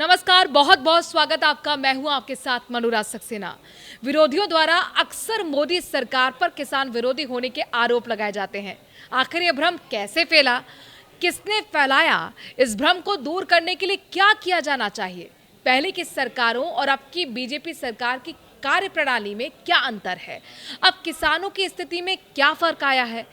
नमस्कार, बहुत बहुत स्वागत आपका। मैं हूं आपके साथ मनोराज सक्सेना। विरोधियों द्वारा अक्सर मोदी सरकार पर किसान विरोधी होने के आरोप लगाए जाते हैं। आखिर ये भ्रम कैसे फैला, किसने फैलाया, इस भ्रम को दूर करने के लिए क्या किया जाना चाहिए? पहले की सरकारों और अब की बीजेपी सरकार की कार्यप्रणाली में क्या अंतर है? अब किसानों की स्थिति में क्या फर्क आया है?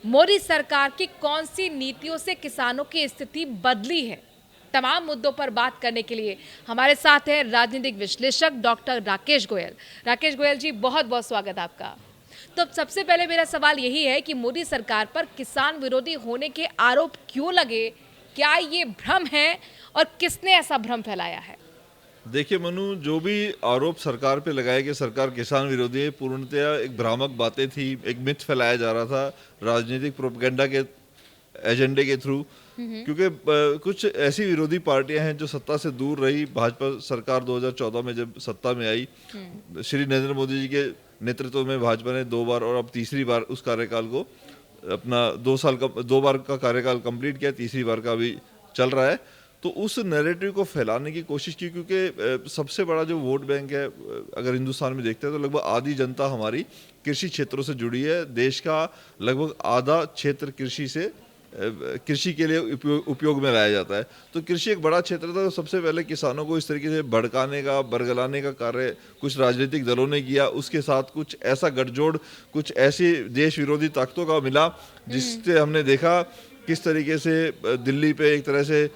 मोदी सरकार की कौन सी नीतियों से किसानों की स्थिति बदली है? तमाम मुद्दों पर बात करने के लिए हमारे साथ हैं राजनीतिक विश्लेषक डॉक्टर राकेश गोयल। राकेश गोयल जी, बहुत बहुत स्वागत आपका। तो अब सबसे पहले मेरा सवाल यही है कि मोदी सरकार पर किसान विरोधी होने के आरोप क्यों लगे? क्या ये भ्रम है और किसने ऐसा भ्रम फैलाया है? देखिए मनु, जो भी आरोप सरकार पे लगाए कि सरकार किसान विरोधी है, पूर्णतया एक भ्रामक बातें थी, एक मिथ फैलाया जा रहा था राजनीतिक प्रोपेगेंडा के एजेंडे के थ्रू। क्योंकि कुछ ऐसी विरोधी पार्टियां हैं जो सत्ता से दूर रही। भाजपा सरकार 2014 में जब सत्ता में आई, श्री नरेंद्र मोदी जी के नेतृत्व में भाजपा ने 2 बार और अब तीसरी बार उस कार्यकाल को अपना 2 साल का 2 बार का कार्यकाल कंप्लीट किया, तीसरी बार का अभी चल रहा है। तो उस नैरेटिव को फैलाने की कोशिश की, क्योंकि सबसे बड़ा जो वोट बैंक है अगर हिंदुस्तान में देखते हैं तो लगभग आधी जनता हमारी कृषि क्षेत्रों से जुड़ी है। देश का लगभग आधा क्षेत्र कृषि के लिए उपयोग में लाया जाता है। तो कृषि एक बड़ा क्षेत्र था। तो सबसे पहले किसानों को इस तरीके से भड़काने का, बरगलाने का कार्य कुछ राजनीतिक दलों ने किया। उसके साथ कुछ ऐसा गठजोड़ कुछ ऐसी देश विरोधी ताकतों का मिला, जिससे हमने देखा किस तरीके से दिल्ली पे एक तरह से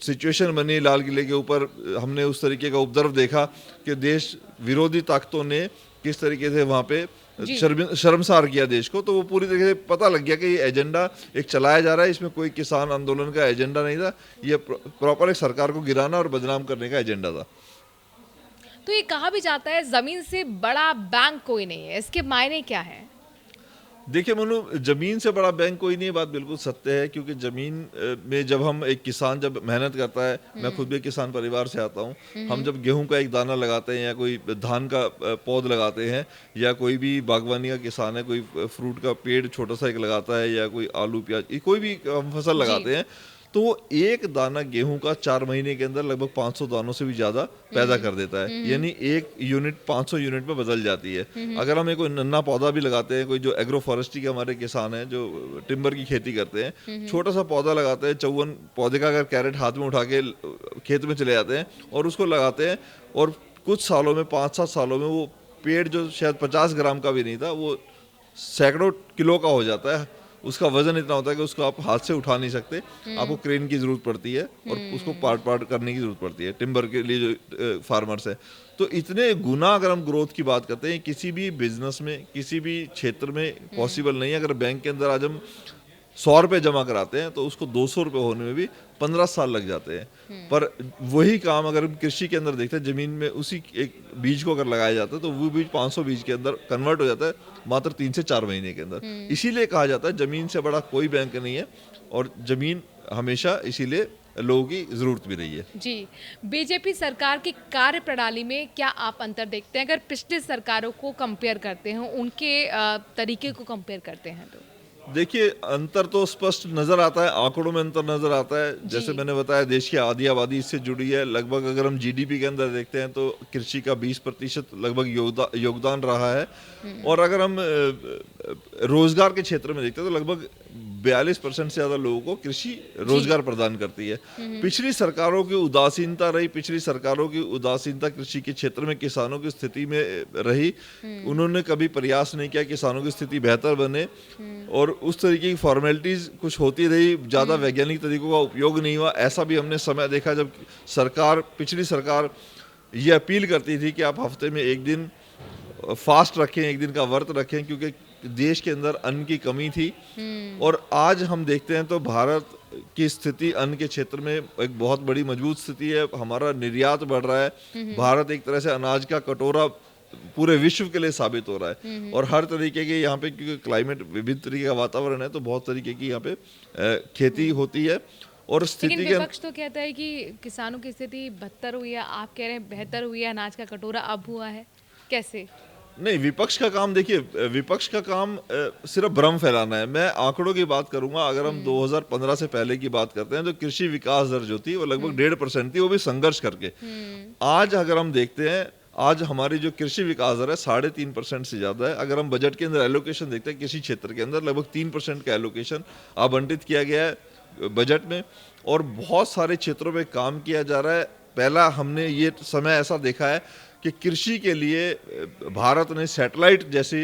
सिचुएशन बनी। लाल किले के ऊपर हमने उस तरीके का उपद्रव देखा कि देश विरोधी ताकतों ने किस तरीके से वहाँ पे शर्मसार किया देश को। तो वो पूरी तरीके से पता लग गया कि ये एजेंडा एक चलाया जा रहा है, इसमें कोई किसान आंदोलन का एजेंडा नहीं था, ये प्रॉपर एक सरकार को गिराना और बदनाम करने का एजेंडा था। तो ये कहा भी जाता है जमीन से बड़ा बैंक कोई नहीं है, इसके मायने क्या है? देखिए मनु, जमीन से बड़ा बैंक कोई नहीं, बात बिल्कुल सत्य है। क्योंकि जमीन में जब हम एक किसान जब मेहनत करता है, मैं खुद भी किसान परिवार से आता हूँ, हम जब गेहूं का एक दाना लगाते हैं या कोई धान का पौध लगाते हैं, या कोई भी बागवानी का किसान है, कोई फ्रूट का पेड़ छोटा सा एक लगाता है, या कोई आलू प्याज कोई भी हम फसल लगाते हैं, तो वो एक दाना गेहूं का 4 महीने के अंदर लगभग 500 दानों से भी ज्यादा पैदा कर देता है। यानी एक यूनिट 500 यूनिट में बदल जाती है। अगर हम एक कोई नन्ना पौधा भी लगाते हैं, कोई जो एग्रो फॉरेस्ट्री के हमारे किसान हैं जो टिम्बर की खेती करते हैं, छोटा सा पौधा लगाते हैं, 54 पौधे का अगर कैरेट हाथ में उठा के खेत में चले जाते हैं और उसको लगाते हैं, और कुछ सालों में 5-7 सालों में वो पेड़ जो शायद 50 ग्राम का भी नहीं था, वो सैकड़ों किलो का हो जाता है। उसका वजन इतना होता है कि उसको आप हाथ से उठा नहीं सकते, आपको क्रेन की जरूरत पड़ती है और उसको पार्ट करने की जरूरत पड़ती है टिम्बर के लिए जो फार्मर्स है। तो इतने गुना अगर हम ग्रोथ की बात करते हैं किसी भी बिजनेस में, किसी भी क्षेत्र में पॉसिबल नहीं है। अगर बैंक के अंदर आज हम 100 रुपये जमा कराते हैं तो उसको 200 रुपये होने में भी 15 साल लग जाते हैं। पर वही काम अगर हम कृषि के अंदर देखते हैं, जमीन में उसी एक बीज को अगर लगाया जाता है तो वो बीज 500 बीज के अंदर कन्वर्ट हो जाता है मात्र 3 से 4 महीने के अंदर। इसीलिए कहा जाता है जमीन से बड़ा कोई बैंक नहीं है, और जमीन हमेशा इसीलिए लोगों की जरूरत भी रही है। जी, बीजेपी सरकार की कार्यप्रणाली में क्या आप अंतर देखते हैं? अगर पिछली सरकारों को कंपेयर करते हैं, उनके तरीके को कंपेयर करते हैं तो? देखिए, अंतर तो स्पष्ट नजर आता है, आंकड़ों में अंतर नजर आता है। जैसे मैंने बताया, देश की आधी आबादी इससे जुड़ी है। लगभग अगर हम जीडीपी के अंदर देखते हैं तो कृषि का 20% लगभग योगदान रहा है। और अगर हम रोजगार के क्षेत्र में देखते हैं तो लगभग 42% से ज्यादा लोगों को कृषि रोजगार प्रदान करती है। पिछली सरकारों की उदासीनता रही, पिछली सरकारों की उदासीनता कृषि के क्षेत्र में किसानों की स्थिति में रही। उन्होंने कभी प्रयास नहीं किया किसानों की स्थिति बेहतर बने, और उस तरीके की फॉर्मेलिटीज कुछ होती रही, ज्यादा वैज्ञानिक तरीकों का उपयोग नहीं हुआ। ऐसा भी हमने समय देखा जब पिछली सरकार ये अपील करती थी कि आप हफ्ते में एक दिन फास्ट रखें, एक दिन का व्रत रखें, क्योंकि देश के अंदर अन्न की कमी थी। और आज हम देखते हैं तो भारत की स्थिति अन्न के क्षेत्र में एक बहुत बड़ी मजबूत स्थिति है। हमारा निर्यात बढ़ रहा है। भारत एक तरह से अनाज का कटोरा पूरे विश्व के लिए साबित हो रहा है। और हर तरीके के यहाँ पे, क्योंकि क्लाइमेट विभिन्न तरीके का वातावरण है, तो बहुत तरीके की यहाँ पे खेती होती है। और स्थिति लेकिन विपक्ष तो कहता है कि किसानों की स्थिति बदतर हुई है, आप कह रहे हैं बेहतर हुई है, अनाज का कटोरा अब हुआ है, कैसे? नहीं, विपक्ष का काम देखिए, विपक्ष का काम सिर्फ भ्रम फैलाना है। मैं आंकड़ों की बात करूंगा। अगर हम 2015 से पहले की बात करते हैं तो कृषि विकास दर जो थी वो लगभग 1.5% थी, वो भी संघर्ष करके। आज अगर हम देखते हैं, आज हमारी जो कृषि विकास दर है 3.5% से ज्यादा है। अगर हम बजट के अंदर एलोकेशन देखते हैं, कृषि क्षेत्र के अंदर लगभग 3% का एलोकेशन आवंटित किया गया है बजट में, और बहुत सारे क्षेत्रों में काम किया जा रहा है। पहला हमने ये समय ऐसा देखा है कि कृषि के लिए भारत ने सैटेलाइट जैसे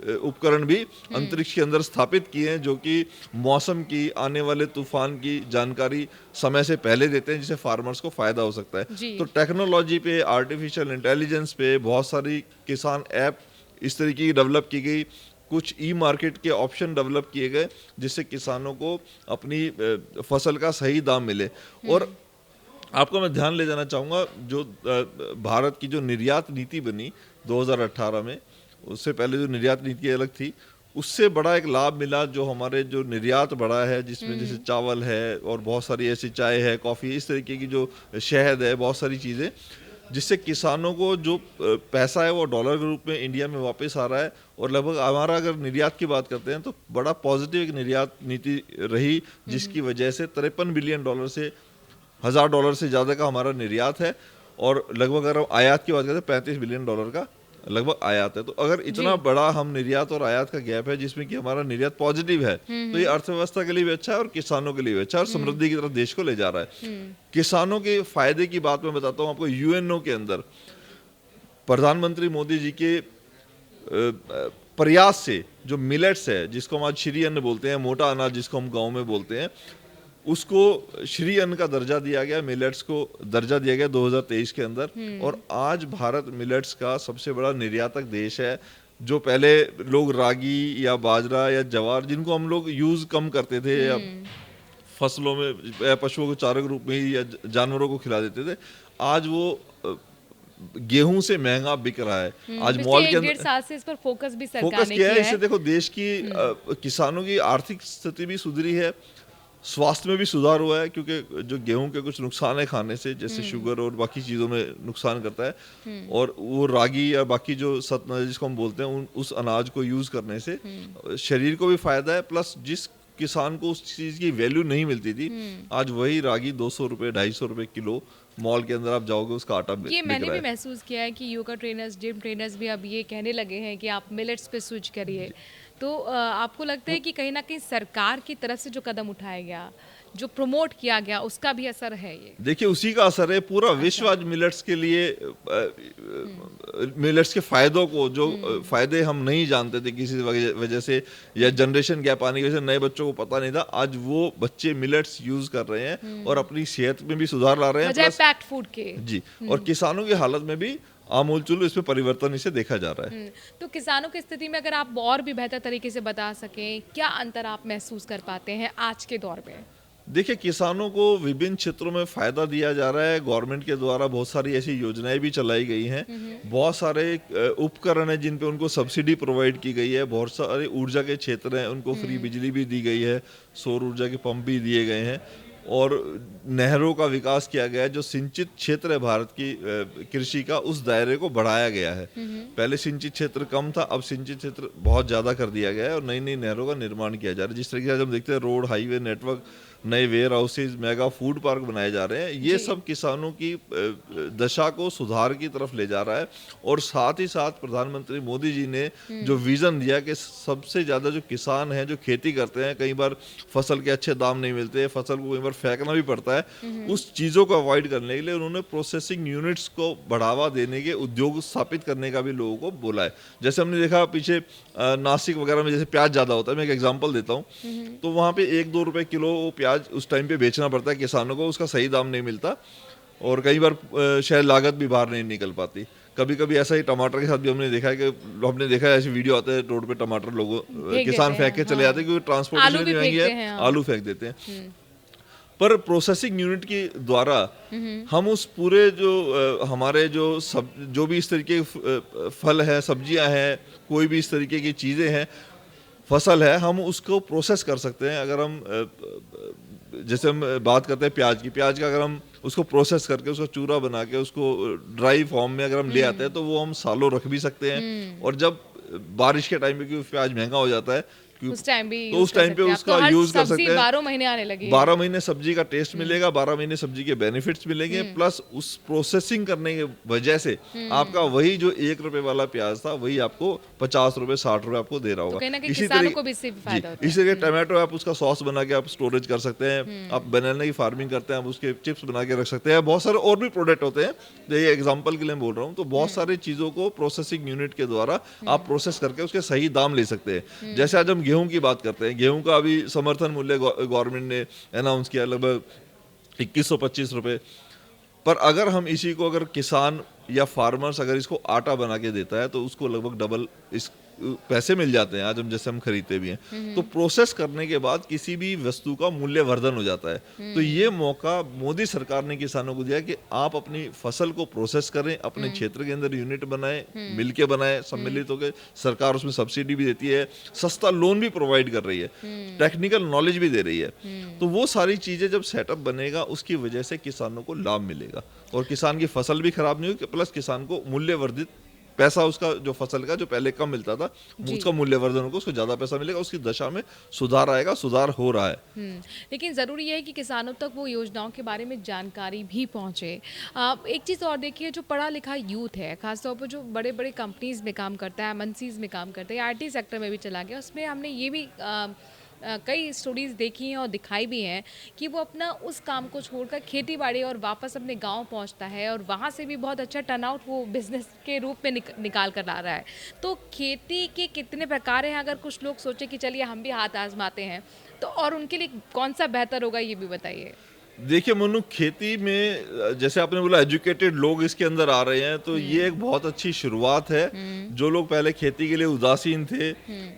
उपकरण भी अंतरिक्ष के अंदर स्थापित किए हैं, जो कि मौसम की, आने वाले तूफान की जानकारी समय से पहले देते हैं, जिससे फार्मर्स को फायदा हो सकता है। तो टेक्नोलॉजी पे, आर्टिफिशियल इंटेलिजेंस पे बहुत सारी किसान ऐप इस तरीके की डेवलप की गई। कुछ ई मार्केट के ऑप्शन डेवलप किए गए, जिससे किसानों को अपनी फसल का सही दाम मिले। और आपको मैं ध्यान ले जाना चाहूँगा, जो भारत की जो निर्यात नीति बनी 2018 में, उससे पहले जो निर्यात नीति अलग थी, उससे बड़ा एक लाभ मिला। जो हमारे जो निर्यात बढ़ा है, जिसमें जैसे चावल है और बहुत सारी ऐसी चाय है, कॉफ़ी, इस तरीके की जो शहद है, बहुत सारी चीज़ें, जिससे किसानों को जो पैसा है वो डॉलर के रूप में इंडिया में वापस आ रहा है। और लगभग हमारा अगर निर्यात की बात करते हैं तो बड़ा पॉजिटिव एक निर्यात नीति रही, जिसकी वजह से $53 बिलियन से $1,000 से ज़्यादा का हमारा निर्यात है। और लगभग अगर हम आयात की बात करते हैं $35 बिलियन का लगभग आयात है। तो अगर इतना बड़ा हम निर्यात और आयात का गैप है, जिसमें कि हमारा निर्यात पॉजिटिव है, तो ये अर्थव्यवस्था के लिए भी अच्छा है और किसानों के लिए भी अच्छा है, और समृद्धि की तरफ देश को ले जा रहा है। किसानों के फायदे की बात मैं बताता हूँ आपको। यूएनओ के अंदर प्रधानमंत्री मोदी जी के प्रयास से जो मिलेट्स है, जिसको हम आज श्री अन्न बोलते हैं, मोटा अनाज जिसको हम गाँव में बोलते हैं, उसको श्री अन्न का दर्जा दिया गया, मिलेट्स को दर्जा दिया गया 2023 के अंदर। और आज भारत मिलेट्स का सबसे बड़ा निर्यातक देश है। जो पहले लोग रागी या बाजरा या ज्वार, जिनको हम लोग यूज कम करते थे या फसलों में या पशुओं को चारे के रूप में ही या जानवरों को खिला देते थे, आज वो गेहूं से महंगा बिक रहा है। आज मॉल के अंदर 1.5 साल से इस पर फोकस भी सरकार फोकस ने किया है। किया इससे देखो देश की किसानों की आर्थिक स्थिति भी सुधरी है, स्वास्थ्य में भी सुधार हुआ है, क्योंकि जो गेहूं के कुछ नुकसान है खाने से, जैसे शुगर और बाकी चीज़ों में नुकसान करता है, और वो रागी या बाकी जो सतनाज जिसको हम बोलते हैं, उस अनाज को यूज़ करने से शरीर को भी फायदा है। प्लस जिस किसान को उस चीज़ की वैल्यू नहीं मिलती थी, आज वही रागी 200 रुपये 250 रुपये किलो मॉल के अंदर आप जाओगे, उसका आटा बिक रहा है। ये मैंने भी महसूस किया है कि योगा ट्रेनर्स, जिम ट्रेनर्स भी अब ये कहने लगे हैं कि आप मिलेट्स पे स्विच करिए। तो आपको लगता है कि कहीं ना कहीं सरकार की तरफ से जो कदम उठाया गया, जो प्रमोट किया गया, उसका भी असर है? ये देखिए उसी का असर है। पूरा विश्व आज मिलेट्स के लिए, मिलेट्स के फायदों को, जो फायदे हम नहीं जानते थे किसी वजह से, या जनरेशन गैप आने की वजह से नए बच्चों को पता नहीं था, आज वो बच्चे मिलेट्स यूज कर रहे हैं और अपनी सेहत में भी सुधार ला रहे हैं, बजाय पैक्ड फूड के। जी, और किसानों की हालत में भी आमूल चूल इसमें परिवर्तन इसे देखा जा रहा है। तो किसानों की स्थिति में अगर आप और भी बेहतर तरीके से बता सकें, क्या अंतर आप महसूस कर पाते हैं आज के दौर में? देखिए, किसानों को विभिन्न क्षेत्रों में फायदा दिया जा रहा है। गवर्नमेंट के द्वारा बहुत सारी ऐसी योजनाएं भी चलाई गई हैं। बहुत सारे उपकरण हैं जिन पे उनको सब्सिडी प्रोवाइड की गई है। बहुत सारे ऊर्जा के क्षेत्र हैं, उनको फ्री बिजली भी दी गई है, सौर ऊर्जा के पंप भी दिए गए हैं, और नहरों का विकास किया गया है। जो सिंचित क्षेत्र है भारत की कृषि का, उस दायरे को बढ़ाया गया है। पहले सिंचित क्षेत्र कम था, अब सिंचित क्षेत्र बहुत ज़्यादा कर दिया गया है, और नई नई नहरों का निर्माण किया जा रहा है। जिस तरीके से हम देखते हैं, रोड, हाईवे नेटवर्क, नए warehouses, mega food park बनाए जा रहे हैं, ये सब किसानों की दशा को सुधार की तरफ ले जा रहा है। और साथ ही साथ प्रधानमंत्री मोदी जी ने जो विजन दिया कि सबसे ज़्यादा जो किसान हैं, जो खेती करते हैं, कई बार फसल के अच्छे दाम नहीं मिलते, फसल को कई बार फेंकना भी पड़ता है, उस चीज़ों को अवॉइड करने के लिए उन्होंने प्रोसेसिंग यूनिट्स को बढ़ावा देने के, उद्योग स्थापित करने का भी लोगों को बोला है। जैसे हमने देखा पीछे नासिक वगैरह में जैसे प्याज ज़्यादा होता है, मैं एक एग्जाम्पल देता हूँ, तो वहाँ पे 1-2 रुपये किलो प्याज उस टाइम पे बेचना पड़ता है किसानों को, उसका सही दाम नहीं मिलता, और कई बार शायद लागत भी बाहर नहीं निकल पाती। कभी कभी ऐसा ही टमाटर के साथ भी हमने देखा है कि हमने देखा है ऐसी वीडियो आते हैं, रोड पे टमाटर लोगों किसान फेंक के चले जाते हैं, क्योंकि ट्रांसपोर्टेशन भी महंगी है, आलू फेंक देते हैं। पर प्रोसेसिंग यूनिट के द्वारा हम उस पूरे जो हमारे जो भी इस तरीके फल है, सब्जियां हैं, कोई भी इस तरीके की चीज़ें हैं, फसल है, हम उसको प्रोसेस कर सकते हैं। अगर हम जैसे हम बात करते हैं प्याज का अगर हम उसको प्रोसेस करके उसका चूरा बना के उसको ड्राई फॉर्म में अगर हम ले आते हैं तो वो हम सालों रख भी सकते हैं। और जब बारिश के टाइम पे क्योंकि प्याज महंगा हो जाता है उस टाइम भी तो उस टाइम पे उसका यूज कर सकते हैं। 12 महीने आने लगी 12 महीने सब्जी का टेस्ट मिलेगा, 12 महीने सब्जी के बेनिफिट्स मिलेंगे, प्लस उस प्रोसेसिंग करने की वजह से आपका वही जो 1 रुपए वाला प्याज था वही आपको 50 रुपए 60 रुपए आपको दे रहा होगा। तो कहीं ना कहीं किसानों को भी इससे फायदा होता है। इसी तरीके टमाटो आप उसका सॉस बना के आप स्टोरेज कर सकते हैं, आप बनाना की फार्मिंग करते हैं, आप उसके चिप्स बना के रख सकते हैं, बहुत सारे और भी प्रोडक्ट होते हैं, ये एग्जाम्पल के लिए बोल रहा हूँ। तो बहुत सारी चीजों को प्रोसेसिंग यूनिट के द्वारा आप प्रोसेस करके उसके सही दाम ले सकते हैं। जैसे आज हम गेहूं की बात करते हैं, गेहूं का अभी समर्थन मूल्य गवर्नमेंट ने अनाउंस किया लगभग 2125 रुपए। पर अगर हम इसी को अगर किसान या फार्मर्स अगर इसको आटा बना के देता है तो उसको लगभग डबल इस पैसे मिल जाते हैं आज हम जैसे हम खरीदते भी हैं। तो प्रोसेस करने के बाद किसी भी वस्तु का मूल्य वर्धन हो जाता है। तो ये मौका मोदी सरकार ने किसानों को दिया कि आप अपनी फसल को प्रोसेस करें, अपने क्षेत्र के अंदर यूनिट बनाएं, मिलके बनाएं, सम्मिलित होकर। सरकार उसमें सब्सिडी भी देती है, सस्ता लोन भी प्रोवाइड कर रही है, टेक्निकल नॉलेज भी दे रही है। तो वो सारी चीजें जब सेटअप बनेगा उसकी वजह से किसानों को लाभ मिलेगा और किसान की फसल भी खराब नहीं होगी, प्लस किसान को मूल्य वर्धित पैसा उसका जो फसल का जो पहले कम मिलता था उसका मूल्यवर्धन होगा, उसको ज्यादा पैसा मिलेगा, उसकी दशा में सुधार आएगा, सुधार हो रहा है। लेकिन ज़रूरी है कि किसानों तक वो योजनाओं के बारे में जानकारी भी पहुंचे। एक चीज़ और देखिए, जो पढ़ा लिखा यूथ है, खासतौर पर जो बड़े बड़े कंपनीज में काम करता है, एमएनसीज में काम करता है, आईटी सेक्टर में भी चला गया, उसमें हमने ये भी कई स्टोरीज देखी हैं और दिखाई भी हैं कि वो अपना उस काम को छोड़कर खेती बाड़ी और वापस अपने गांव पहुंचता है और वहां से भी बहुत अच्छा टर्नआउट वो बिजनेस के रूप में निकाल कर ला रहा है। तो खेती के कितने प्रकार हैं, अगर कुछ लोग सोचे कि चलिए हम भी हाथ आजमाते हैं, तो और उनके लिए कौन सा बेहतर होगा ये भी बताइए। देखिए मनु, खेती में जैसे आपने बोला एजुकेटेड लोग इसके अंदर आ रहे हैं, तो ये एक बहुत अच्छी शुरुआत है। जो लोग पहले खेती के लिए उदासीन थे,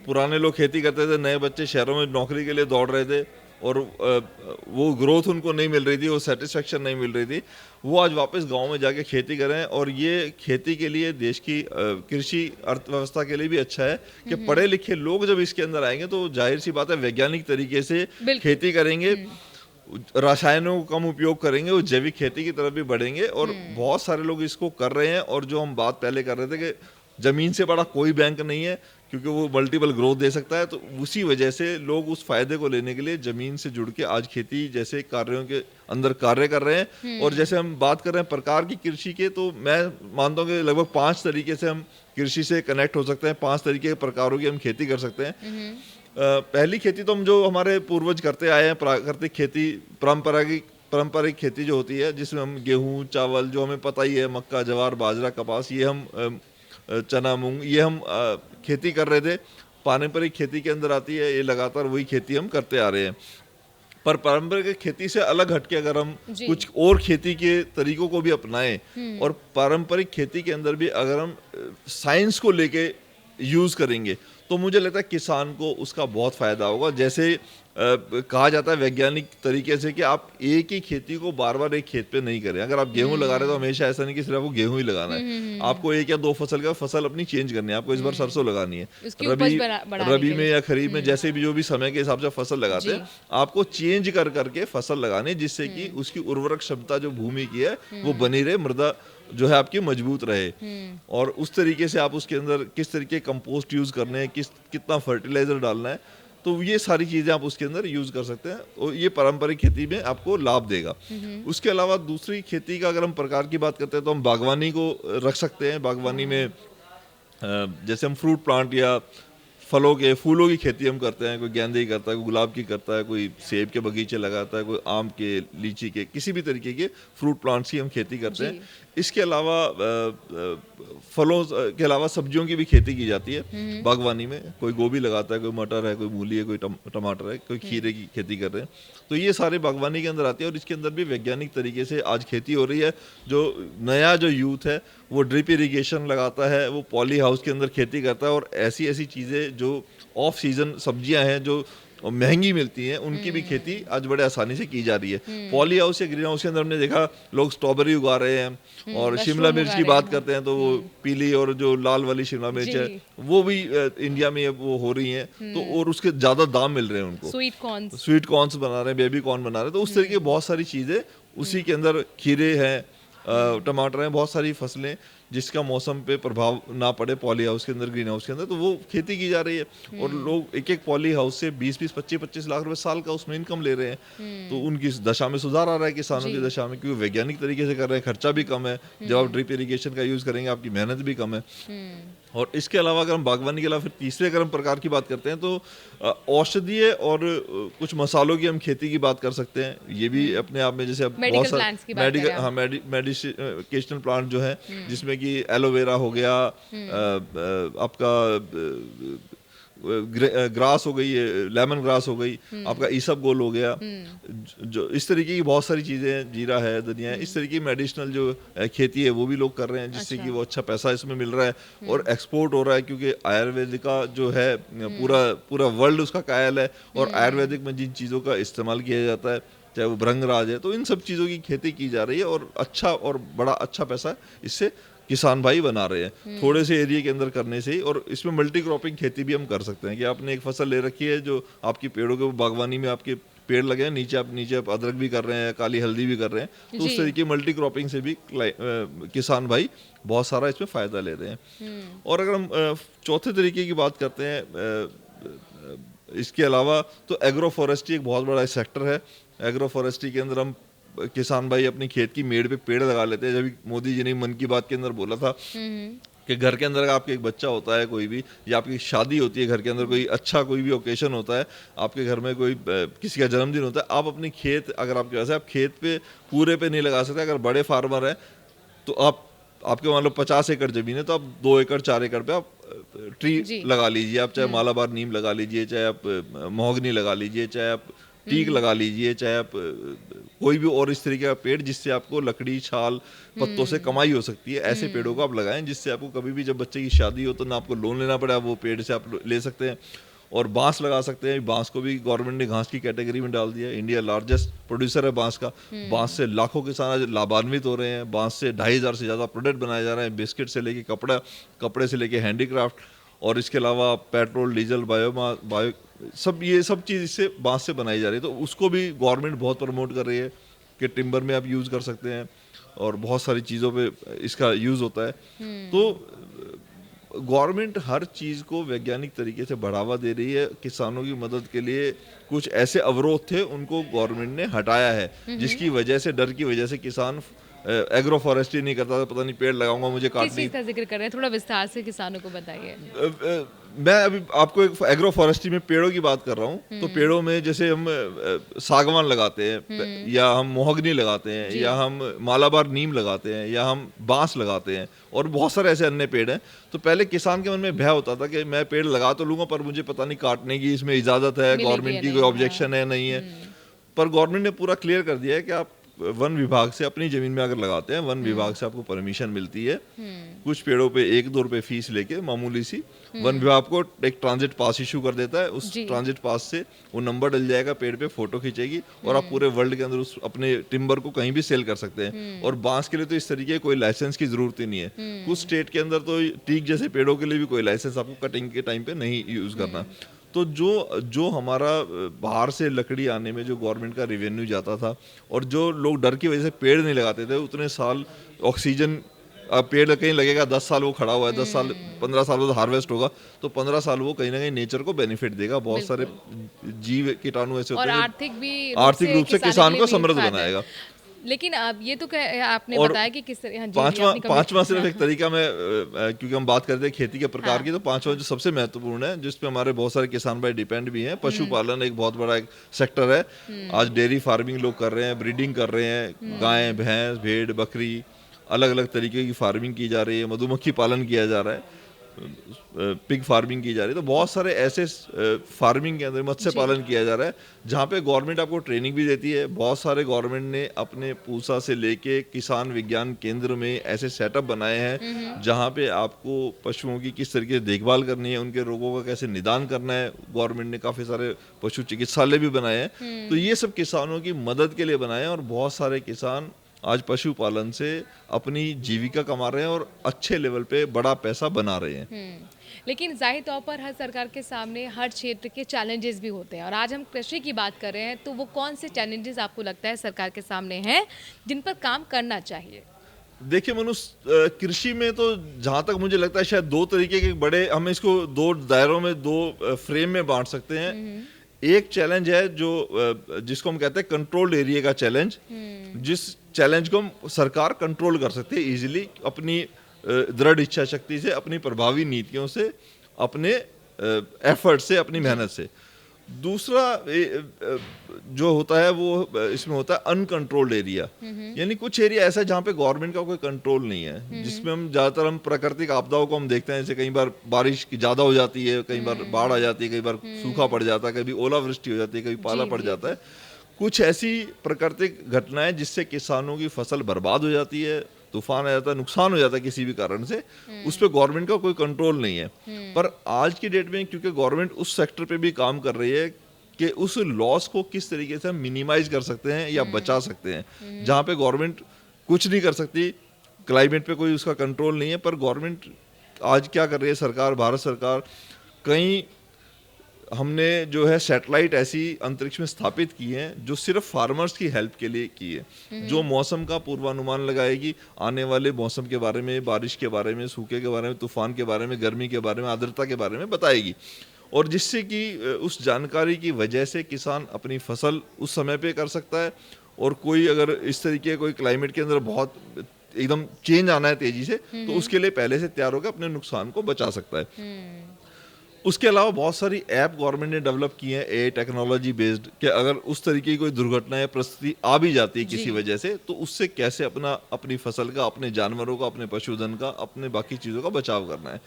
पुराने लोग खेती करते थे, नए बच्चे शहरों में नौकरी के लिए दौड़ रहे थे और वो ग्रोथ उनको नहीं मिल रही थी, वो सेटिस्फेक्शन नहीं मिल रही थी, वो आज वापस गांव में जाके खेती करें। और ये खेती के लिए, देश की कृषि अर्थव्यवस्था के लिए भी अच्छा है कि पढ़े लिखे लोग जब इसके अंदर आएंगे तो जाहिर सी बात है वैज्ञानिक तरीके से खेती करेंगे, रसायनों को कम उपयोग करेंगे, वो जैविक खेती की तरफ भी बढ़ेंगे। और बहुत सारे लोग इसको कर रहे हैं। और जो हम बात पहले कर रहे थे कि जमीन से बड़ा कोई बैंक नहीं है क्योंकि वो मल्टीपल ग्रोथ दे सकता है, तो उसी वजह से लोग उस फायदे को लेने के लिए जमीन से जुड़ के आज खेती जैसे कार्यों के अंदर कार्य कर रहे हैं। और जैसे हम बात कर रहे हैं प्रकार की कृषि के, तो मैं मानता हूँ कि लगभग 5 तरीके से हम कृषि से कनेक्ट हो सकते हैं, 5 तरीके के प्रकारों की हम खेती कर सकते हैं। पहली खेती तो हम जो हमारे पूर्वज करते आए हैं, प्राकृतिक खेती, पारंपरिक खेती जो होती है, जिसमें हम गेहूं, चावल, जो हमें पता ही है, मक्का, ज्वार, बाजरा, कपास, ये हम चना, मूंग, ये हम खेती कर रहे थे। पारंपरिक खेती के अंदर आती है, ये लगातार वही खेती हम करते आ रहे हैं। पर पारंपरिक खेती से अलग हटके अगर हम कुछ और खेती के तरीकों को भी अपनाएं और पारंपरिक खेती के अंदर भी अगर हम साइंस को लेके यूज करेंगे तो मुझे लगता है किसान को उसका बहुत फायदा होगा। जैसे कहा जाता है वैज्ञानिक तरीके से कि आप एक ही खेती को बार बार एक खेत पे नहीं करें। अगर आप गेहूं लगा रहे हैं तो हमेशा ऐसा नहीं कि सिर्फ वो गेहूं ही लगाना है, आपको 1 या 2 फसल अपनी चेंज करनी है। आपको इस बार सरसों लगानी है, रबी में या खरीफ में, जैसे भी जो भी समय के हिसाब से फसल लगाते हैं, आपको चेंज कर करके फसल लगानी, जिससे कि उसकी उर्वरक क्षमता जो भूमि की है वो बनी रहे, मृदा जो है आपकी मजबूत रहे। और उस तरीके से आप उसके अंदर किस तरीके कंपोस्ट यूज करने हैं, कितना फर्टिलाइजर डालना है, तो ये सारी चीजें आप उसके अंदर यूज कर सकते हैं और ये पारंपरिक खेती में आपको लाभ देगा। उसके अलावा दूसरी खेती का अगर हम प्रकार की बात करते हैं तो हम बागवानी को रख सकते हैं। बागवानी में जैसे हम फ्रूट प्लांट या फलों के, फूलों की खेती हम करते हैं, कोई गेंदे की करता है, कोई गुलाब की करता है, कोई सेब के बगीचे लगाता है, कोई आम के, लीची के, किसी भी तरीके के फ्रूट प्लांट्स की हम खेती करते हैं। इसके अलावा फलों के अलावा सब्जियों की भी खेती की जाती है बागवानी में। कोई गोभी लगाता है, कोई मटर है, कोई मूली है, कोई टमाटर है, कोई खीरे की खेती कर रहे हैं। तो ये सारे बागवानी के अंदर आते हैं और इसके अंदर भी वैज्ञानिक तरीके से आज खेती हो रही है। जो नया जो यूथ है वो ड्रिप इरिगेशन लगाता है, वो पॉली हाउस के अंदर खेती करता है और ऐसी ऐसी चीज़ें जो ऑफ सीजन सब्जियां हैं जो और महंगी मिलती हैं, उनकी भी खेती आज बड़े आसानी से की जा रही है। पॉली हाउस या ग्रीन हाउस के अंदर हमने देखा लोग स्ट्रॉबेरी उगा रहे हैं, और शिमला मशरूम मिर्च उगा की रहे बात हैं। करते हैं तो वो पीली और जो लाल वाली शिमला मिर्च है जी। वो भी इंडिया में अब वो हो रही हैं, तो और उसके ज़्यादा दाम मिल रहे हैं उनको। Sweet corns. स्वीट कॉर्न्स बना रहे हैं, बेबी कॉर्न बना रहे हैं, तो उस तरीके की बहुत सारी चीज़ें उसी के अंदर, खीरे हैं, टमाटर हैं, बहुत सारी फसलें जिसका मौसम पे प्रभाव ना पड़े पॉली हाउस के अंदर, ग्रीन हाउस के अंदर, तो वो खेती की जा रही है। और लोग एक एक पॉली हाउस से 20-20, 25-25 लाख रुपए साल का उसमें इनकम ले रहे हैं। तो उनकी इस दशा में सुधार आ रहा है, किसानों जी। की दशा में, क्योंकि वैज्ञानिक तरीके से कर रहे हैं, खर्चा भी कम है। जब आप ड्रिप इरिगेशन का यूज़ करेंगे आपकी मेहनत भी कम है। और इसके अलावा अगर हम बागवानी के अलावा फिर तीसरे अगर हम प्रकार की बात करते हैं तो औषधीय और कुछ मसालों की हम खेती की बात कर सकते हैं। ये भी अपने आप में, जैसे अब बहुत मेडिकल सारे प्लांट्स की बात करें हम। मेडिसिनेशनल प्लांट जो है, जिसमें कि एलोवेरा हो गया, आपका ग्रास हो गई, लेमन ग्रास हो गई, आपका ईसबगोल हो गया, जो इस तरीके की बहुत सारी चीज़ें हैं, जीरा है, धनिया है, इस तरीके की मेडिसिनल जो खेती है वो भी लोग कर रहे हैं, जिससे अच्छा। कि वो अच्छा पैसा इसमें मिल रहा है और एक्सपोर्ट हो रहा है, क्योंकि आयुर्वेदिक का जो है पूरा पूरा वर्ल्ड उसका कायल है। और आयुर्वेदिक में जिन चीज़ों का इस्तेमाल किया जाता है, चाहे वो भृंगराज है, तो इन सब चीज़ों की खेती की जा रही है और अच्छा और बड़ा अच्छा पैसा इससे किसान भाई बना रहे हैं, थोड़े से एरिया के अंदर करने से ही। और इसमें मल्टी क्रॉपिंग खेती भी हम कर सकते हैं कि आपने एक फसल ले रखी है, जो आपकी पेड़ों के बागवानी में आपके पेड़ लगे हैं, नीचे आप अदरक भी कर रहे हैं, काली हल्दी भी कर रहे हैं, तो उस जी। तरीके मल्टी क्रॉपिंग से भी किसान भाई बहुत सारा इसमें फ़ायदा ले रहे हैं। और अगर हम चौथे तरीके की बात करते हैं इसके अलावा, तो एग्रो फॉरेस्ट्री एक बहुत बड़ा सेक्टर है। एग्रो फॉरेस्ट्री के अंदर हम किसान भाई अपनी खेत की मेड़ पे पेड़ लगा लेते हैं। जब मोदी जी ने मन की बात के अंदर बोला था कि घर के अंदर आपके एक बच्चा होता है कोई भी, या आपकी शादी होती है घर के अंदर, कोई अच्छा कोई भी ओकेशन होता है, आपके घर में कोई किसी का जन्मदिन होता है, आप अपनी खेत, अगर आपके पास है, आप खेत पे पूरे पे नहीं लगा सकते। अगर बड़े फार्मर हैं तो आपके मान लो 50 एकड़ जमीन है, तो आप 2 एकड़ 4 एकड़ पे आप जी। ट्री लगा लीजिए। आप चाहे मालाबार नीम लगा लीजिए, चाहे आप महोगनी लगा लीजिए, चाहे आप टीक लगा लीजिए, चाहे आप कोई भी और इस तरीके का पेड़ जिससे आपको लकड़ी, छाल, पत्तों से कमाई हो सकती है, ऐसे पेड़ों को आप लगाएं, जिससे आपको कभी भी जब बच्चे की शादी हो तो ना आपको लोन लेना पड़े, आप वो पेड़ से आप ले सकते हैं। और बांस लगा सकते हैं। बांस को भी गवर्नमेंट ने घास की कैटेगरी में डाल दिया है। इंडिया लार्जेस्ट प्रोड्यूसर है बांस का। बांस से लाखों किसान आज लाभान्वित हो रहे हैं। बांस से 2500 से ज़्यादा प्रोडक्ट बनाए जा रहे हैं, बिस्किट से लेके कपड़े से लेके हैंडीक्राफ्ट, और इसके अलावा पेट्रोल, डीजल, बायो ये सब चीज़ इससे बांस से बनाई जा रही है। तो उसको भी गवर्नमेंट बहुत प्रमोट कर रही है कि टिम्बर में आप यूज़ कर सकते हैं, और बहुत सारी चीज़ों पे इसका यूज़ होता है। तो गवर्नमेंट हर चीज़ को वैज्ञानिक तरीके से बढ़ावा दे रही है। किसानों की मदद के लिए कुछ ऐसे अवरोध थे, उनको गवर्नमेंट ने हटाया है, जिसकी वजह से, डर की वजह से किसान एग्रो फॉरेस्ट्री नहीं करता था, पता नहीं पेड़ लगाऊंगा मुझे किस काटनी। चीज का जिक्र कर रहे हैं, थोड़ा विस्तार से किसानों को बताइए। मैं अभी आपको एक एग्रो फॉरेस्ट्री में पेड़ों की बात कर रहा हूँ। तो पेड़ों में जैसे हम सागवान लगाते हैं, या हम मोहगनी लगाते हैं, या हम मालाबार नीम लगाते हैं, या हम बांस लगाते हैं, और बहुत सारे ऐसे अन्य पेड़ हैं। तो पहले किसान के मन में भय होता था कि मैं पेड़ लगा तो लूंगा, पर मुझे पता नहीं काटने की इसमें इजाजत है, मिलेगी गवर्नमेंट या की नहीं, कोई हाँ। ऑब्जेक्शन है, नहीं है। पर गवर्नमेंट ने पूरा क्लियर कर दिया है कि आप वन विभाग से अपनी जमीन में अगर लगाते हैं, वन विभाग से आपको परमिशन मिलती है। कुछ पेड़ों पे 1-2 रुपए फीस लेके, मामूली सी, वन विभाग को एक ट्रांजिट पास इशू कर देता है। उस जी। ट्रांजिट पास से वो नंबर डल जाएगा पेड़ पे, फोटो खींचेगी, और आप पूरे वर्ल्ड के अंदर उस अपने टिम्बर को कहीं भी सेल कर सकते हैं। और बांस के लिए तो इस तरीके कोई लाइसेंस की जरूरत ही नहीं है। कुछ स्टेट के अंदर तो टीक जैसे पेड़ों के लिए भी कोई लाइसेंस आपको कटिंग के टाइम पे नहीं यूज करना। तो जो हमारा बाहर से लकड़ी आने में जो गवर्नमेंट का रेवेन्यू जाता था, और जो लोग डर की वजह से पेड़ नहीं लगाते थे, उतने साल ऑक्सीजन, पेड़ कहीं लगेगा 10 साल वो खड़ा हुआ है, 10 साल 15 साल बाद हार्वेस्ट होगा, तो 15 साल वो कहीं ना कहीं नेचर को बेनिफिट देगा। बहुत सारे जीव कीटाणु ऐसे और होते हैं आर्थिक रूप से किसान को के लिए भी समृद्ध फायदा है। बनाएगा। लेकिन अब ये तो आपने और बताया कि किस तरह, हाँ जी, पांचवा आपने कभी- पांचवा सिर्फ एक तरीका में, क्योंकि हम बात करते हैं खेती के प्रकार हाँ। की, तो पांचवा जो सबसे महत्वपूर्ण है, जिस पे हमारे बहुत सारे किसान भाई डिपेंड भी हैं, पशुपालन एक बहुत बड़ा एक सेक्टर है। आज डेयरी फार्मिंग लोग कर रहे हैं, ब्रीडिंग कर रहे हैं, गाय, भैंस, भेड़, बकरी, अलग अलग तरीके की फार्मिंग की जा रही है, मधुमक्खी पालन किया जा रहा है। पिग फार्मिंग की जा रही है। तो बहुत सारे ऐसे फार्मिंग के अंदर मत्स्य पालन किया जा रहा है जहाँ पे गवर्नमेंट आपको ट्रेनिंग भी देती है। बहुत सारे गवर्नमेंट ने अपने पूसा से लेके किसान विज्ञान केंद्र में ऐसे सेटअप बनाए हैं जहाँ पे आपको पशुओं की किस तरीके से देखभाल करनी है, उनके रोगों का कैसे निदान करना है। गवर्नमेंट ने काफ़ी सारे पशु चिकित्सालय भी बनाए हैं। तो ये सब किसानों की मदद के लिए बनाए हैं और बहुत सारे किसान आज पशुपालन से अपनी जीविका कमा रहे हैं और अच्छे लेवल पे बड़ा पैसा बना रहे हैं। लेकिन जाहिर तौर पर हर सरकार के सामने हर क्षेत्र के चैलेंजेस भी होते हैं और आज हम कृषि की बात कर रहे हैं, तो वो कौन से चैलेंजेस आपको लगता है सरकार के सामने हैं जिन पर काम करना चाहिए? देखिए मनुष्य कृषि में तो जहाँ तक मुझे लगता है शायद दो तरीके के बड़े, हम इसको दो दायरों में, दो फ्रेम में बांट सकते हैं। एक चैलेंज है जो जिसको हम कहते हैं कंट्रोल्ड एरिया का चैलेंज, जिस चैलेंज को हम सरकार कंट्रोल कर सकते हैं इजीली अपनी दृढ़ इच्छा शक्ति से, अपनी प्रभावी नीतियों से, अपने एफर्ट से, अपनी मेहनत से। दूसरा जो होता है वो इसमें होता है अनकंट्रोल्ड एरिया, यानी कुछ एरिया ऐसा है जहाँ पे गवर्नमेंट का कोई कंट्रोल नहीं है, जिसमें हम ज़्यादातर हम प्राकृतिक आपदाओं को हम देखते हैं। जैसे कई बार बारिश की ज़्यादा हो जाती है, कई बार बाढ़ आ जाती है, कई बार सूखा पड़ जाता है, कभी ओलावृष्टि हो जाती है, कभी पाला पड़ जाता है। कुछ ऐसी प्राकृतिक घटनाएं जिससे किसानों की फसल बर्बाद हो जाती है, तूफान आ जाता है, नुकसान हो जाता है किसी भी कारण से, उस पर गवर्नमेंट का कोई कंट्रोल नहीं है। पर आज की डेट में क्योंकि गवर्नमेंट उस सेक्टर पे भी काम कर रही है कि उस लॉस को किस तरीके से हम मिनिमाइज कर सकते हैं या बचा सकते हैं। जहाँ पे गवर्नमेंट कुछ नहीं कर सकती, क्लाइमेट पे कोई उसका कंट्रोल नहीं है, पर गवर्नमेंट आज क्या कर रही है, सरकार, भारत सरकार, कई हमने जो है सैटेलाइट ऐसी अंतरिक्ष में स्थापित की हैं जो सिर्फ फार्मर्स की हेल्प के लिए की है, जो मौसम का पूर्वानुमान लगाएगी, आने वाले मौसम के बारे में, बारिश के बारे में, सूखे के बारे में, तूफान के बारे में, गर्मी के बारे में, आर्द्रता के बारे में बताएगी। और जिससे कि उस जानकारी की वजह से किसान अपनी फसल उस समय पे कर सकता है। और कोई अगर इस तरीके कोई क्लाइमेट के अंदर बहुत एकदम चेंज आना है तेजी से, तो उसके लिए पहले से तैयार होकर अपने नुकसान को बचा सकता है। उसके अलावा बहुत सारी ऐप गवर्नमेंट ने डेवलप की हैं एआई टेक्नोलॉजी बेस्ड, कि अगर उस तरीके की कोई दुर्घटना या परिस्थिति आ भी जाती है किसी वजह से, तो उससे कैसे अपनी फसल का, अपने जानवरों का, अपने पशुधन का, अपने बाकी चीज़ों का बचाव करना है।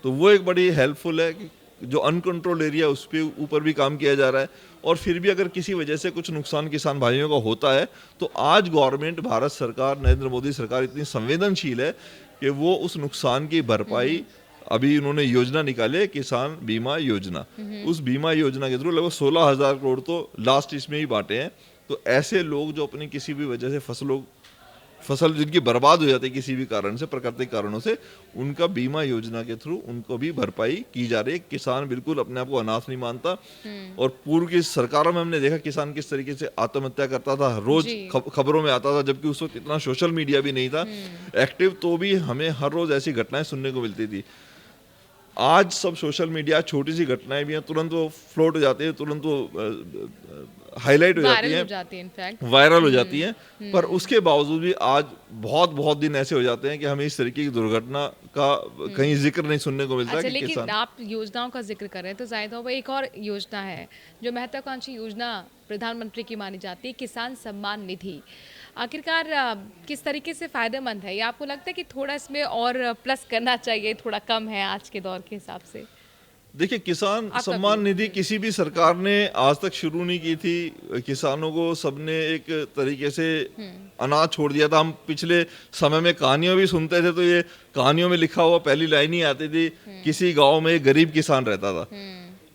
तो वो एक बड़ी हेल्पफुल है कि जो अनकंट्रोल्ड एरिया उस पर ऊपर भी काम किया जा रहा है। और फिर भी अगर किसी वजह से कुछ नुकसान किसान भाइयों का होता है, तो आज गवर्नमेंट, भारत सरकार, नरेंद्र मोदी सरकार इतनी संवेदनशील है कि वो उस नुकसान की भरपाई, अभी उन्होंने योजना निकाली है किसान बीमा योजना, उस बीमा योजना के थ्रू लगभग 16,000 करोड़ तो लास्ट इसमें ही बांटे हैं। तो ऐसे लोग जो अपनी किसी भी वजह से फसल जिनकी बर्बाद हो जाती है किसी भी कारण से, प्राकृतिक कारणों से, उनका बीमा योजना के थ्रू उनको भी भरपाई की जा रही है। किसान बिल्कुल अपने आप को अनाथ नहीं मानता। और पूर्व की सरकारों में हमने देखा किसान किस तरीके से आत्महत्या करता था, रोज खबरों में आता था, जबकि उस वक्त इतना सोशल मीडिया भी नहीं था एक्टिव, तो भी हमें हर रोज ऐसी घटनाएं सुनने को मिलती थी। आज सब सोशल मीडिया, छोटी सी घटनाएं भी हैं, तुरंत वो फ्लोट हो जाती है, तुरंत वो हाईलाइट हो जाती है, वायरल हो जाती है। पर उसके बावजूद भी आज बहुत दिन ऐसे हो जाते हैं कि हमें इस तरीके की दुर्घटना का कहीं जिक्र नहीं सुनने को मिलता। अच्छा, लेकिन आप योजनाओं का जिक्र कर रहे हैं, तो जाहिर तौर पर एक और योजना है जो महत्वाकांक्षी योजना प्रधानमंत्री की मानी जाती है, किसान सम्मान निधि। आखिरकार किस तरीके से फायदेमंद है, या आपको लगता है कि थोड़ा इसमें और प्लस करना चाहिए, थोड़ा कम है आज के दौर के हिसाब से? देखिए, किसान सम्मान निधि किसी भी सरकार ने आज तक शुरू नहीं की थी। किसानों को सबने एक तरीके से अनाज छोड़ दिया था। हम पिछले समय में कहानियों भी सुनते थे, तो ये कहानियों में लिखा हुआ पहली लाइन ही आती थी, किसी गांव में एक गरीब किसान रहता था।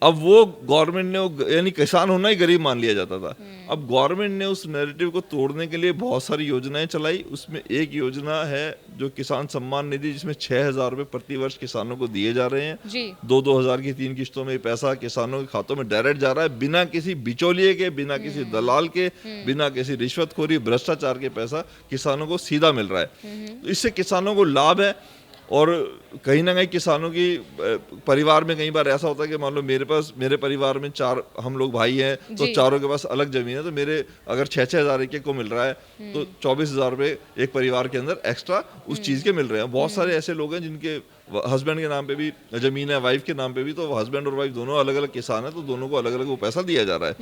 अब वो गवर्नमेंट ने, यानी किसान होना ही गरीब मान लिया जाता था। अब गवर्नमेंट ने उस नैरेटिव को तोड़ने के लिए बहुत सारी योजनाएं चलाई। उसमें एक योजना है जो किसान सम्मान निधि, जिसमें 6,000 रुपये प्रति वर्ष किसानों को दिए जा रहे हैं। 2-2 हज़ार की 3 किस्तों में पैसा किसानों के खातों में डायरेक्ट जा रहा है, बिना किसी बिचौलिए के, बिना किसी दलाल के, बिना किसी रिश्वतखोरी, भ्रष्टाचार के पैसा किसानों को सीधा मिल रहा है। तो इससे किसानों को लाभ है। और कहीं ना कहीं किसानों की परिवार में कई बार ऐसा होता है कि मान लो मेरे परिवार में 4 हम लोग भाई हैं, तो चारों के पास अलग जमीन है, तो मेरे अगर 6-6 हज़ार एक को मिल रहा है, तो 24,000 रुपये एक परिवार के अंदर एक्स्ट्रा उस चीज़ के मिल रहे हैं। बहुत सारे ऐसे लोग हैं जिनके हस्बैंड के नाम पे भी जमीन है, वाइफ के नाम पे भी, तो हस्बैंड और वाइफ दोनों अलग अलग किसान है, तो दोनों को अलग अलग वो पैसा दिया जा रहा है।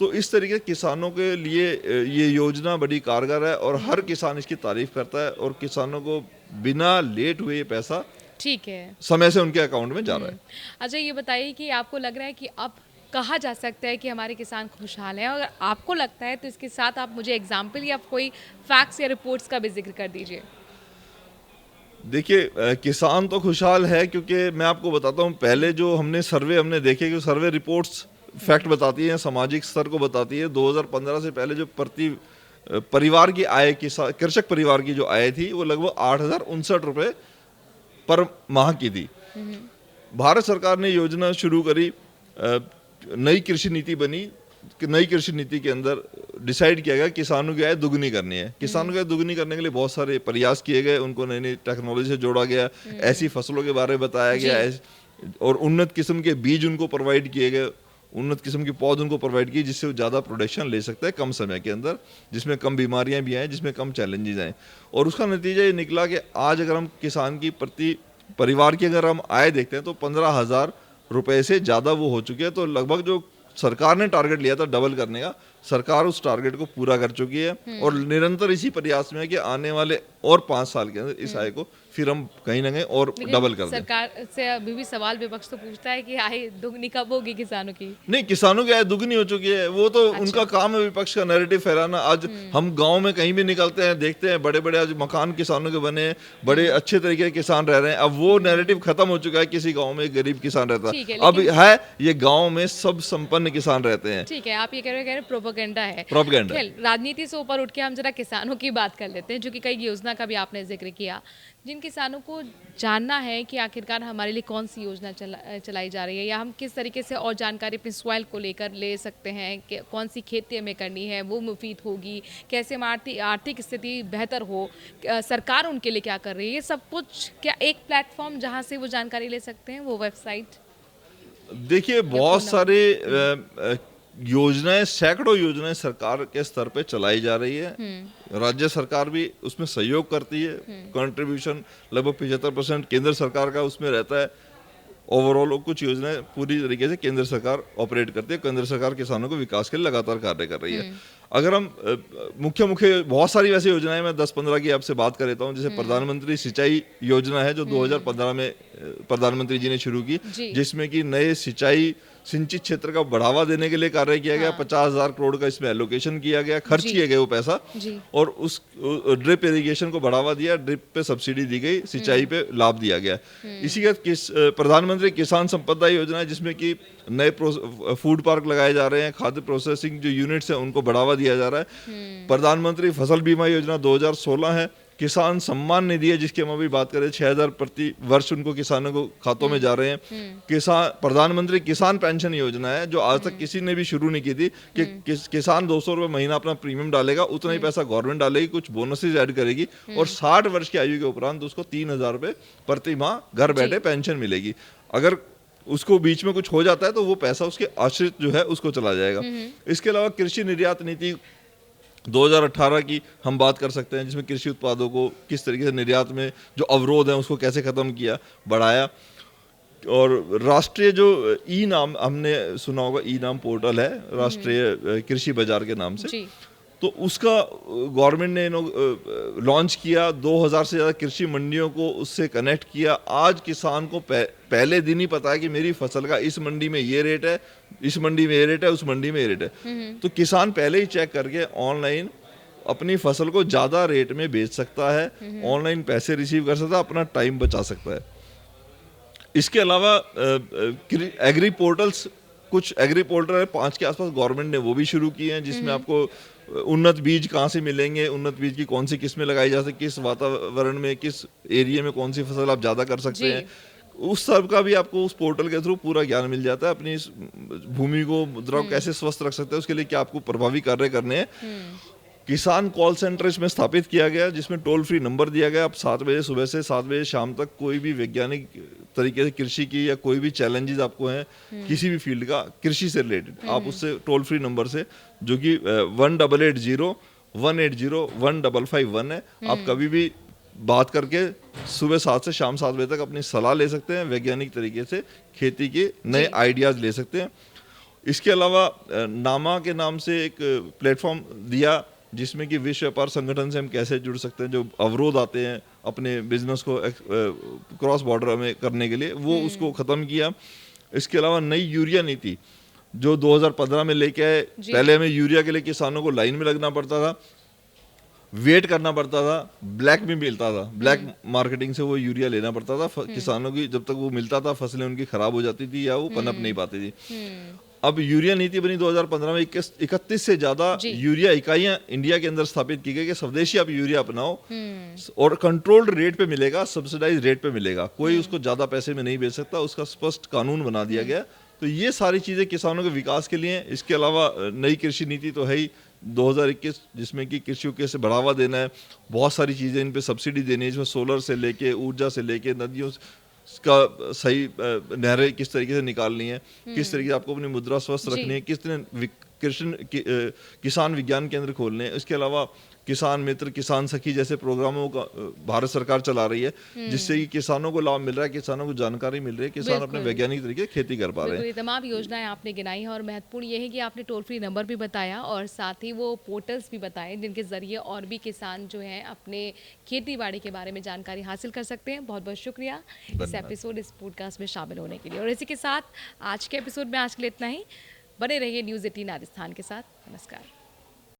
तो इस तरीके किसानों के लिए ये योजना बड़ी कारगर है और हर किसान इसकी तारीफ करता है। और किसानों को बिना लेट हुए ये पैसा ठीक है। समय से उनके अकाउंट में जा रहा है। अच्छा, ये बताइए कि आपको लग रहा है कि अब कहा जा सकता है कि हमारे किसान खुशहाल हैं, अगर आपको लगता है तो इसके साथ आप मुझे एग्जाम्पल या कोई फैक्ट्स या रिपोर्ट्स का भी जिक्र कर दीजिए। देखिए किसान तो खुशहाल है, क्योंकि मैं आपको बताता हूँ, पहले जो हमने देखे कि सर्वे रिपोर्ट्स फैक्ट बताती हैं, सामाजिक स्तर को बताती है। 2015 से पहले जो प्रति परिवार की आय, कृषक परिवार की जो आय थी वो लगभग 8,059 रुपये पर माह की थी। भारत सरकार ने योजना शुरू करी, नई कृषि नीति बनी कि नई कृषि नीति के अंदर डिसाइड किया गया किसानों की आय दुगनी करनी है। किसानों की आय दुगनी करने के लिए बहुत सारे प्रयास किए गए, उनको नई नई टेक्नोलॉजी से जोड़ा गया, ऐसी फसलों के बारे में बताया गया, और उन्नत किस्म के बीज उनको प्रोवाइड किए गए, उन्नत किस्म की पौध उनको प्रोवाइड की, जिससे वो ज़्यादा प्रोडक्शन ले सकता है कम समय के अंदर, जिसमें कम बीमारियां भी आएँ, जिसमें कम चैलेंजेस आएँ। और उसका नतीजा ये निकला कि आज अगर हम किसान की प्रति परिवार की अगर हम आय देखते हैं तो 15,000 रुपए से ज़्यादा वो हो चुकी है। तो लगभग जो सरकार ने टारगेट लिया था डबल करने का, सरकार उस टारगेट को पूरा कर चुकी है, और निरंतर इसी प्रयास में है कि आने वाले और 5 साल के अंदर इस आय को फिर हम कहीं ना कहीं और डबल कर दें। सरकार से अभी भी सवाल विपक्ष तो पूछता है कि आय दुगनी कब होगी किसानों की? नहीं, किसानों की आय दुगनी हो चुकी है, वो तो उनका काम है विपक्ष का नैरेटिव फैलाना। आज हम गांव में कहीं भी निकलते हैं, देखते हैं बड़े बड़े आज मकान किसानों के बने हैं, बड़े अच्छे तरीके के किसान रह रहे हैं। अब वो नैरेटिव खत्म हो चुका है, किसी गाँव में गरीब किसान रहता है, अब है ये गाँव में सब संपन्न किसान रहते हैं। ठीक है, आप ये कह रहे हैं प्रोपेगेंडा है। प्रोपेगेंडा। राजनीति से ऊपर उठ के हम जरा किसानों की बात कर लेते हैं, जो कि कई योजना का भी आपने जिक्र किया। जिन किसानों को जानना है कि आखिरकार हमारे लिए कौन सी योजना चलाई जा रही है, या हम किस तरीके से और जानकारी अपनी सॉइल को लेकर ले सकते हैं कि कौन सी खेती हमें करनी है, वो मुफीद होगी, कैसे हमारी आर्थिक स्थिति बेहतर हो, सरकार उनके लिए क्या कर रही है, ये सब कुछ क्या एक प्लेटफॉर्म जहाँ से वो जानकारी ले सकते हैं, वो वेबसाइट? देखिए बहुत सारे योजनाएं, सैकड़ों योजनाएं सरकार के स्तर पे चलाई जा रही है। राज्य सरकार भी उसमें सहयोग करती है, कंट्रीब्यूशन लगभग 75% केंद्र सरकार का उसमें रहता है। ओवरऑल कुछ योजनाएं पूरी तरीके से केंद्र सरकार ऑपरेट करती है, केंद्र सरकार किसानों को विकास के लिए लगातार कार्य कर रही है। अगर हम मुख्य बहुत सारी वैसी योजनाएं, मैं 10-15 की आपसे बात कर लेता हूं। जैसे प्रधानमंत्री सिंचाई योजना है जो 2015 में प्रधानमंत्री जी ने शुरू की, जिसमें कि नए सिंचित क्षेत्र का बढ़ावा देने के लिए कार्य किया गया। 50,000 करोड़ का इसमें एलोकेशन किया गया, खर्च किए गए वो पैसा, और उस ड्रिप इरिगेशन को बढ़ावा दिया, ड्रिप पे सब्सिडी दी गई, सिंचाई पे लाभ दिया गया। इसी के प्रधानमंत्री किसान संपदा योजना है, जिसमें कि नए फूड पार्क लगाए जा रहे हैं, खाद्य प्रोसेसिंग जो यूनिट्स हैं उनको बढ़ावा दिया जा रहा है। प्रधानमंत्री फसल बीमा योजना 2016 है। किसान सम्मान निधि है, जिसकी हम अभी बात करें, 6,000 प्रति वर्ष उनको किसानों को खातों में जा रहे हैं। प्रधानमंत्री किसान पेंशन योजना है, जो आज तक किसी ने भी शुरू नहीं की थी, कि किसान 200 रुपये महीना अपना प्रीमियम डालेगा, उतना ही पैसा गवर्नमेंट डालेगी, कुछ बोनसेस ऐड करेगी, और 60 वर्ष की आयु के उपरांत उसको 3,000 रुपये प्रति माह घर बैठे पेंशन मिलेगी। अगर उसको बीच में कुछ हो जाता है तो वो पैसा उसके आश्रित जो है उसको चला जाएगा। इसके अलावा कृषि निर्यात नीति 2018 की हम बात कर सकते हैं, जिसमें कृषि उत्पादों को किस तरीके से निर्यात में जो अवरोध है उसको कैसे खत्म किया, बढ़ाया। और राष्ट्रीय जो ई नाम, हमने सुना होगा, ई नाम पोर्टल है राष्ट्रीय कृषि बाजार के नाम से, तो उसका गवर्नमेंट ने लॉन्च किया। 2,000 से ज़्यादा कृषि मंडियों को उससे कनेक्ट किया। आज किसान को पहले दिन ही पता है कि मेरी फसल का इस मंडी में ये रेट है, इस मंडी में ये रेट है, उस मंडी में ये रेट है। तो किसान पहले ही चेक करके ऑनलाइन अपनी फसल को ज़्यादा रेट में बेच सकता है, ऑनलाइन पैसे रिसीव कर सकता है, अपना टाइम बचा सकता है। इसके अलावा एग्री पोर्टल्स, कुछ एग्री पोर्टल है 5 के आसपास गवर्नमेंट ने वो भी शुरू किए हैं, जिसमें आपको उन्नत बीज कहाँ से मिलेंगे, उन्नत बीज की कौन सी किस्में लगाई जा सकती, किस वातावरण में, किस एरिया में कौन सी फसल आप ज़्यादा कर सकते हैं, उस सब का भी आपको उस पोर्टल के थ्रू पूरा ज्ञान मिल जाता है। अपनी इस भूमि को, मुद्रा को कैसे स्वस्थ रख सकते हैं, उसके लिए क्या आपको प्रभावी कार्य करने हैं। किसान कॉल सेंटर इसमें स्थापित किया गया, जिसमें टोल फ्री नंबर दिया गया। आप 7 बजे सुबह से 7 बजे शाम तक कोई भी वैज्ञानिक तरीके से कृषि की या कोई भी चैलेंजेस आपको हैं किसी भी फील्ड का कृषि से रिलेटेड, आप उससे टोल फ्री नंबर से, जो कि 1880-180-1551 है, आप कभी भी बात करके सुबह 7 से शाम 7 बजे तक अपनी सलाह ले सकते हैं, वैज्ञानिक तरीके से खेती के नए आइडियाज़ ले सकते हैं। इसके अलावा नामा के नाम से एक प्लेटफॉर्म दिया, जिसमें कि विश्व व्यापार संगठन से हम कैसे जुड़ सकते हैं, जो अवरोध आते हैं अपने बिजनेस को क्रॉस बॉर्डर में करने के लिए, वो उसको ख़त्म किया। इसके अलावा नई यूरिया नीति जो 2015 में लेके आए, पहले हमें यूरिया के लिए किसानों को लाइन में लगना पड़ता था, वेट करना पड़ता था, ब्लैक में मिलता था, ब्लैक मार्केटिंग से वो यूरिया लेना पड़ता था किसानों की, जब तक वो मिलता था फसलें उनकी खराब हो जाती थी या वो पनप नहीं पाती थी। अब यूरिया नीति बनी 2015 में, 31 से ज्यादा यूरिया इकाइयां इंडिया के अंदर स्थापित की गई कि स्वदेशी आप यूरिया अपनाओ और कंट्रोल्ड रेट पे मिलेगा, सब्सिडाइज रेट पे मिलेगा, कोई उसको ज्यादा पैसे में नहीं बेच सकता, उसका स्पष्ट कानून बना दिया गया। तो ये सारी चीजें किसानों के विकास के लिए। इसके अलावा नई कृषि नीति तो है ही 2021, जिसमें कि कृषि को कैसे बढ़ावा देना है, बहुत सारी चीजें इन पे सब्सिडी देनी है, इसमें सोलर से लेके ऊर्जा से लेके नदियों का सही नहरें किस तरीके से निकालनी है, किस तरीके से आपको अपनी मुद्रा स्वस्थ रखनी है, किस तरह किसान विज्ञान केंद्र खोलने हैं। इसके अलावा किसान मित्र, किसान सखी जैसे प्रोग्रामों का भारत सरकार चला रही है, जिससे कि किसानों को लाभ मिल रहा है, किसानों को जानकारी मिल रही है, किसान अपने वैज्ञानिक तरीके से खेती कर पा रहे हैं। ये तमाम योजनाएं आपने गिनाई हैं और महत्वपूर्ण ये है कि आपने टोल फ्री नंबर भी बताया और साथ ही वो पोर्टल्स भी बताए जिनके जरिए और भी किसान जो हैं अपने खेती बाड़ी के बारे में जानकारी हासिल कर सकते हैं। बहुत बहुत शुक्रिया इस एपिसोड, इस पॉडकास्ट में शामिल होने के लिए। और इसी के साथ आज के एपिसोड में आज के लिए इतना ही। बने रहिए न्यूज़ 18 राजस्थान के साथ। नमस्कार।